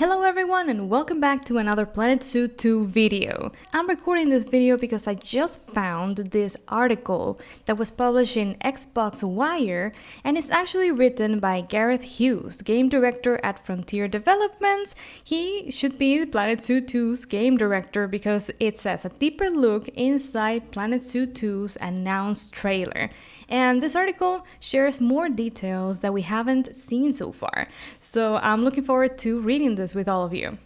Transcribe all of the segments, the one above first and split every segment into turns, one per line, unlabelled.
Hello everyone and welcome back to another Planet Zoo 2 video. I'm recording this video because I just found this article that was published in Xbox Wire and it's actually written by Gareth Hughes, game director at Frontier Developments. He should be Planet Zoo 2's game director because it says a deeper look inside Planet Zoo 2's announced trailer. And this article shares more details that we haven't seen so far. So I'm looking forward to reading this with all of you.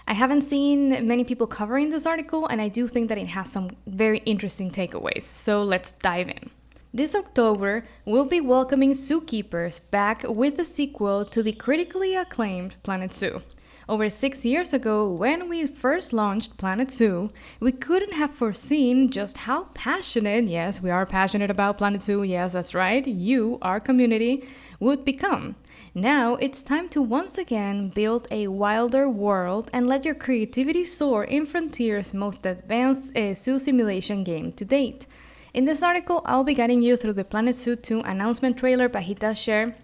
I haven't seen many people covering this article, and I do think that it has some very interesting takeaways. So let's dive in. This October, we'll be welcoming zookeepers back with a sequel to the critically acclaimed Planet Zoo. Over 6 years ago, when we first launched Planet Zoo, we couldn't have foreseen just how passionate, yes, we are passionate about Planet Zoo, yes, that's right, you, our community, would become. Now it's time to once again build a wilder world and let your creativity soar in Frontier's most advanced zoo simulation game to date. In this article, I'll be guiding you through the Planet Zoo 2 announcement trailer, but he does share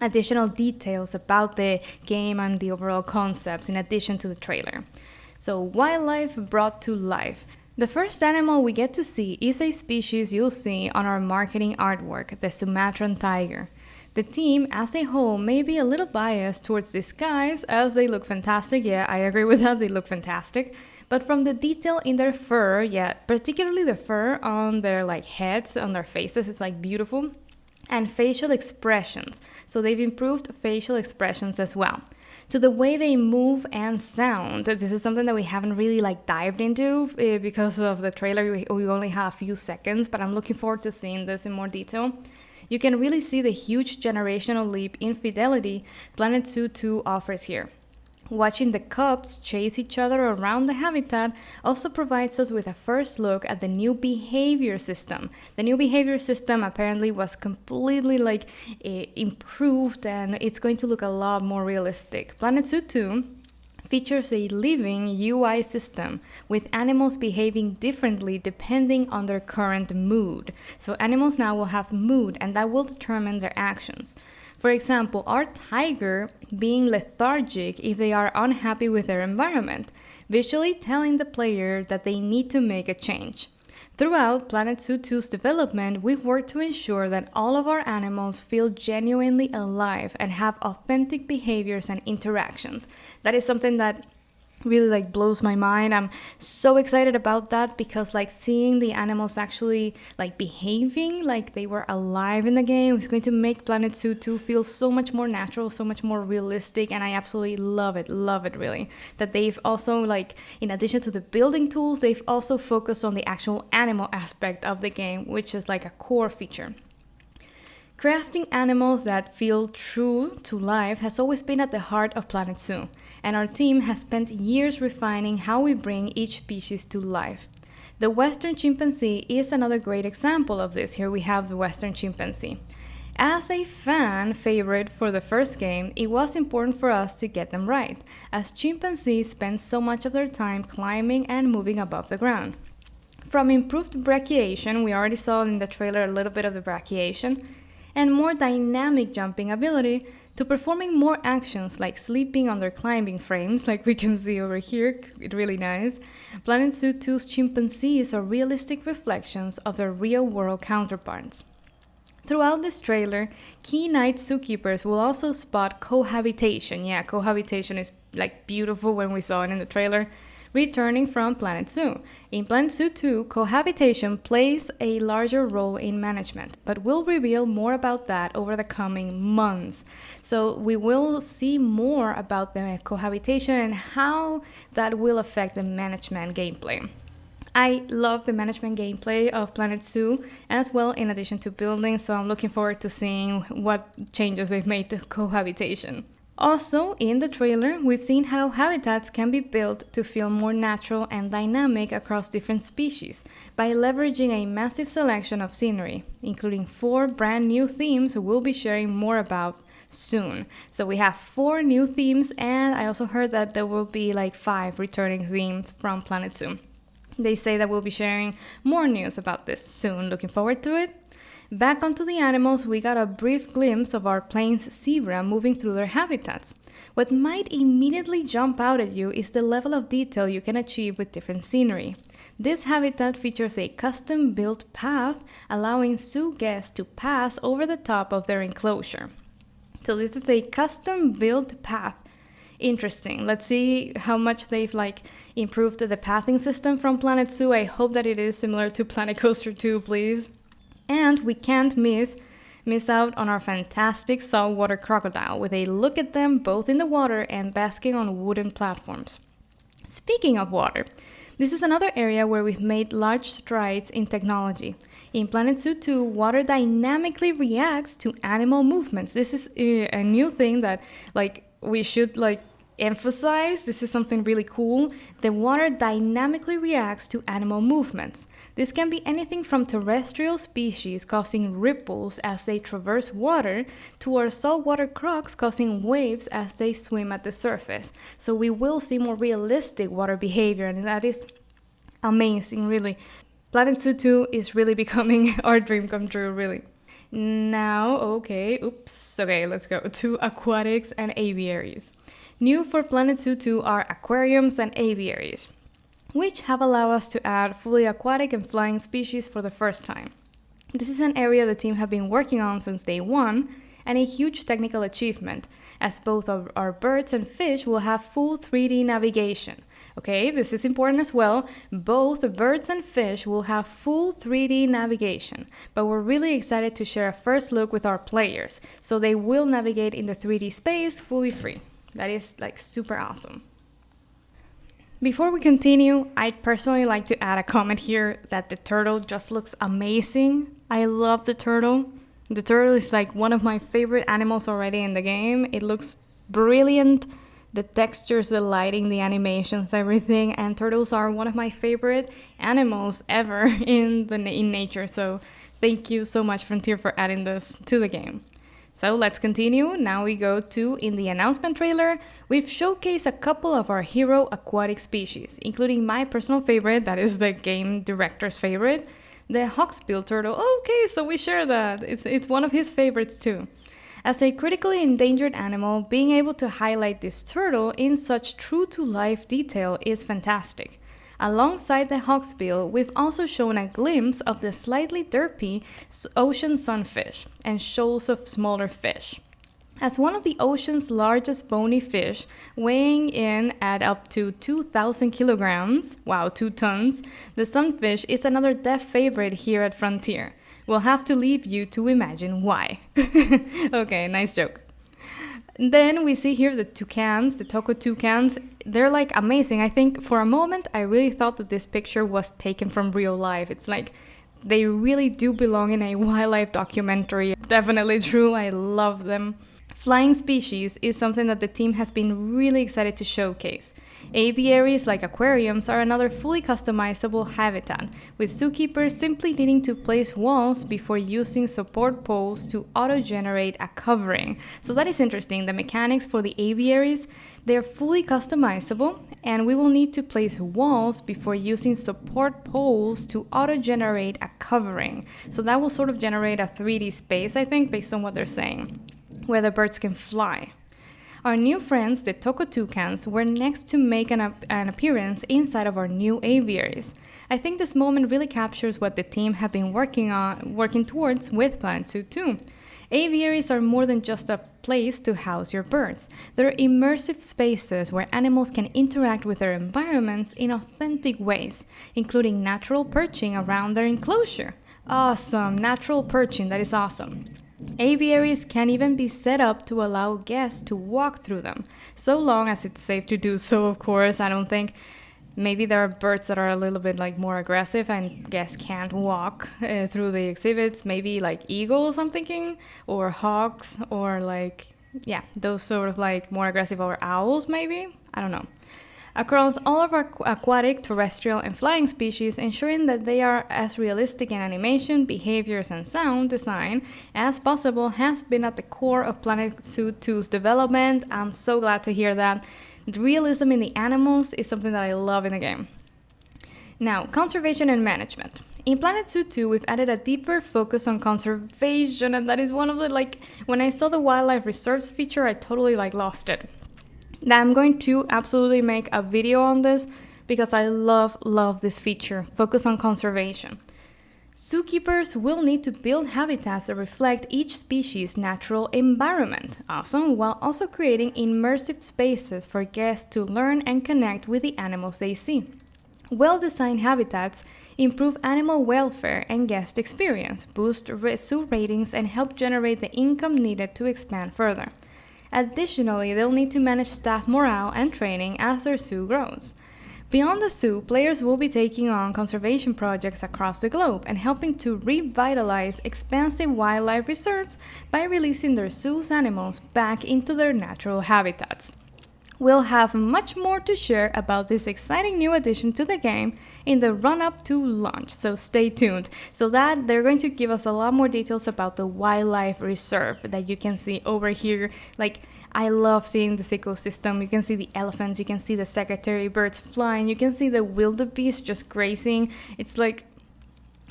additional details about the game and the overall concepts in addition to the trailer. So, wildlife brought to life. The first animal we get to see is a species you'll see on our marketing artwork, the Sumatran tiger. The team as a whole may be a little biased towards these guys as they look fantastic. Yeah, I agree with that, they look fantastic. But from the detail in their fur, yeah, particularly the fur on their heads, on their faces, it's beautiful. And facial expressions. So they've improved facial expressions as well. To the way they move and sound. This is something that we haven't really dived into because of the trailer. We only have a few seconds, but I'm looking forward to seeing this in more detail. You can really see the huge generational leap in fidelity Planet Zoo 2 offers here. Watching the cubs chase each other around the habitat also provides us with a first look at the new behavior system. The new behavior system apparently was completely improved and it's going to look a lot more realistic. Planet Zoo 2 features a living UI system with animals behaving differently depending on their current mood. So animals now will have mood and that will determine their actions. For example, our tiger being lethargic if they are unhappy with their environment, visually telling the player that they need to make a change. Throughout Planet Zoo 2's development, we've worked to ensure that all of our animals feel genuinely alive and have authentic behaviors and interactions. That is something that really blows my mind. I'm so excited about that because seeing the animals actually behaving like they were alive in the game is going to make Planet Zoo 2 feel so much more natural, so much more realistic, and I absolutely love it really. That they've also in addition to the building tools, they've also focused on the actual animal aspect of the game, which is a core feature. Crafting animals that feel true to life has always been at the heart of Planet Zoo, and our team has spent years refining how we bring each species to life. The Western chimpanzee is another great example of this. Here we have the Western chimpanzee. As a fan favorite for the first game, it was important for us to get them right, as chimpanzees spend so much of their time climbing and moving above the ground. From improved brachiation, we already saw in the trailer a little bit of the brachiation, and more dynamic jumping ability, to performing more actions like sleeping on their climbing frames, like we can see over here, really nice. Planet Zoo 2's chimpanzees are realistic reflections of their real-world counterparts. Throughout this trailer, keen-eyed zookeepers will also spot cohabitation. Yeah, cohabitation is beautiful when we saw it in the trailer. Returning from Planet Zoo. In Planet Zoo 2, cohabitation plays a larger role in management, but we'll reveal more about that over the coming months. So we will see more about the cohabitation and how that will affect the management gameplay. I love the management gameplay of Planet Zoo as well, in addition to building, so I'm looking forward to seeing what changes they've made to cohabitation. Also, in the trailer, we've seen how habitats can be built to feel more natural and dynamic across different species by leveraging a massive selection of scenery, including 4 brand new themes we'll be sharing more about soon. So we have 4 new themes, and I also heard that there will be 5 returning themes from Planet Zoo. They say that we'll be sharing more news about this soon. Looking forward to it. Back onto the animals, we got a brief glimpse of our plains zebra moving through their habitats. What might immediately jump out at you is the level of detail you can achieve with different scenery. This habitat features a custom-built path allowing zoo guests to pass over the top of their enclosure. So this is a custom-built path. Interesting. Let's see how much they've improved the pathing system from Planet Zoo. I hope that it is similar to Planet Coaster 2, please. And we can't miss out on our fantastic saltwater crocodile with a look at them both in the water and basking on wooden platforms. Speaking of water, this is another area where we've made large strides in technology. In Planet Zoo 2, water dynamically reacts to animal movements. This is a new thing that we should emphasize. This is something really cool. The water dynamically reacts to animal movements. This can be anything from terrestrial species causing ripples as they traverse water to our saltwater crocs causing waves as they swim at the surface. So we will see more realistic water behavior, and that is amazing, really. Planet Zoo 2 is really becoming our dream come true, really. Now, okay, let's go to aquatics and aviaries. New for Planet Zoo 2 are aquariums and aviaries, which have allowed us to add fully aquatic and flying species for the first time. This is an area the team have been working on since day one, and a huge technical achievement, as both of our birds and fish will have full 3D navigation. Okay, this is important as well. Both birds and fish will have full 3D navigation, but we're really excited to share a first look with our players, so they will navigate in the 3D space fully free. That is super awesome. Before we continue, I'd personally like to add a comment here that the turtle just looks amazing. I love the turtle. The turtle is one one of my favorite animals already in the game. It looks brilliant. The textures, the lighting, the animations, everything. And turtles are one of my favorite animals ever in nature. So thank you so much, Frontier, for adding this to the game. So let's continue. Now we go to, in the announcement trailer, we've showcased a couple of our hero aquatic species, including my personal favorite, that is the game director's favorite, the hawksbill turtle. Okay, so we share that. It's one of his favorites too. As a critically endangered animal, being able to highlight this turtle in such true-to-life detail is fantastic. Alongside the hawksbill, we've also shown a glimpse of the slightly derpy ocean sunfish and shoals of smaller fish. As one of the ocean's largest bony fish, weighing in at up to 2,000 kilograms, wow, 2 tons, the sunfish is another deaf favorite here at Frontier. We'll have to leave you to imagine why. Okay, nice joke. Then we see here the toucans, the Toko toucans. They're amazing. I think for a moment I really thought that this picture was taken from real life. It's they really do belong in a wildlife documentary. Definitely true. I love them. Flying species is something that the team has been really excited to showcase. Aviaries like aquariums are another fully customizable habitat, with zookeepers simply needing to place walls before using support poles to auto-generate a covering. So that is interesting. The mechanics for the aviaries, they're fully customizable, and we will need to place walls before using support poles to auto-generate a covering. So that will sort of generate a 3D space, I think, based on what they're saying, where the birds can fly. Our new friends, the Toko toucans, were next to make an appearance inside of our new aviaries. I think this moment really captures what the team have been working towards with Planet Zoo 2. Aviaries are more than just a place to house your birds. They're immersive spaces where animals can interact with their environments in authentic ways, including natural perching around their enclosure. Awesome, natural perching, that is awesome. Aviaries can even be set up to allow guests to walk through them, so long as it's safe to do so, of course. I don't think, maybe there are birds that are a little bit more aggressive and guests can't walk through the exhibits, maybe eagles, I'm thinking, or hawks, or those sort of more aggressive, or owls maybe, I don't know. Across all of our aquatic, terrestrial, and flying species, ensuring that they are as realistic in animation, behaviors, and sound design as possible has been at the core of Planet Zoo 2's development. I'm so glad to hear that. The realism in the animals is something that I love in the game. Now, conservation and management. In Planet Zoo 2, we've added a deeper focus on conservation, and that is one of the, when I saw the wildlife reserves feature, I totally lost it. Now I'm going to absolutely make a video on this because I love this feature, focus on conservation. Zookeepers will need to build habitats that reflect each species' natural environment, awesome, while also creating immersive spaces for guests to learn and connect with the animals they see. Well-designed habitats improve animal welfare and guest experience, boost zoo ratings, and help generate the income needed to expand further. Additionally, they'll need to manage staff morale and training as their zoo grows. Beyond the zoo, players will be taking on conservation projects across the globe and helping to revitalize expansive wildlife reserves by releasing their zoo's animals back into their natural habitats. We'll have much more to share about this exciting new addition to the game in the run-up to launch, so stay tuned. So that they're going to give us a lot more details about the wildlife reserve that you can see over here. I love seeing this ecosystem. You can see the elephants, you can see the secretary birds flying, you can see the wildebeest just grazing. It's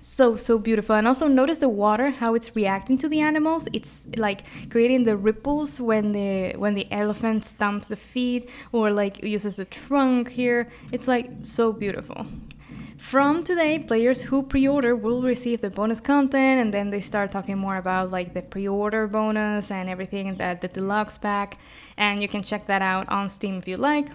so beautiful. And also notice the water, how it's reacting to the animals. It's creating the ripples when the elephant stomps the feet or uses the trunk here. It's so beautiful. From today, players who pre-order will receive the bonus content, and then they start talking more about the pre-order bonus and everything, that the deluxe pack, and you can check that out on Steam if you like.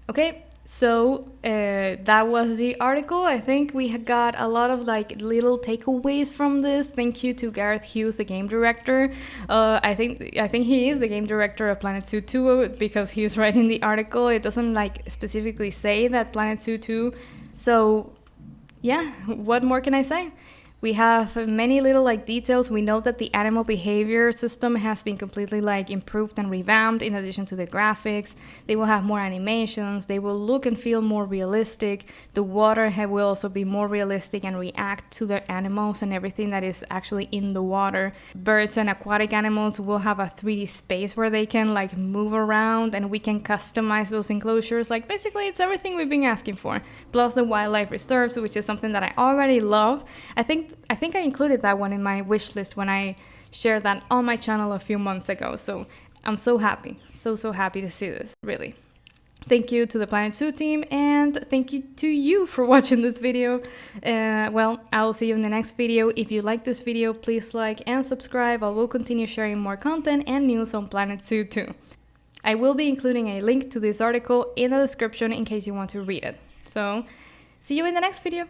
Okay, so that was the article. I think we got a lot of little takeaways from this. Thank you to Gareth Hughes, the game director. I think he is the game director of Planet Zoo 2 because he's writing the article. It doesn't specifically say that Planet Zoo 2. So yeah, what more can I say? We have many little details. We know that the animal behavior system has been completely improved and revamped in addition to the graphics. They will have more animations. They will look and feel more realistic. The water will also be more realistic and react to the animals and everything that is actually in the water. Birds and aquatic animals will have a 3D space where they can move around, and we can customize those enclosures. Basically it's everything we've been asking for. Plus the wildlife reserves, which is something that I already love. I think I included that one in my wish list when I shared that on my channel a few months ago. So I'm so happy, so happy to see this, really. Thank you to the Planet Zoo team, and thank you to you for watching this video. Well, I'll see you in the next video. If you like this video, please like and subscribe. I will continue sharing more content and news on Planet Zoo 2. I will be including a link to this article in the description in case you want to read it. So, see you in the next video.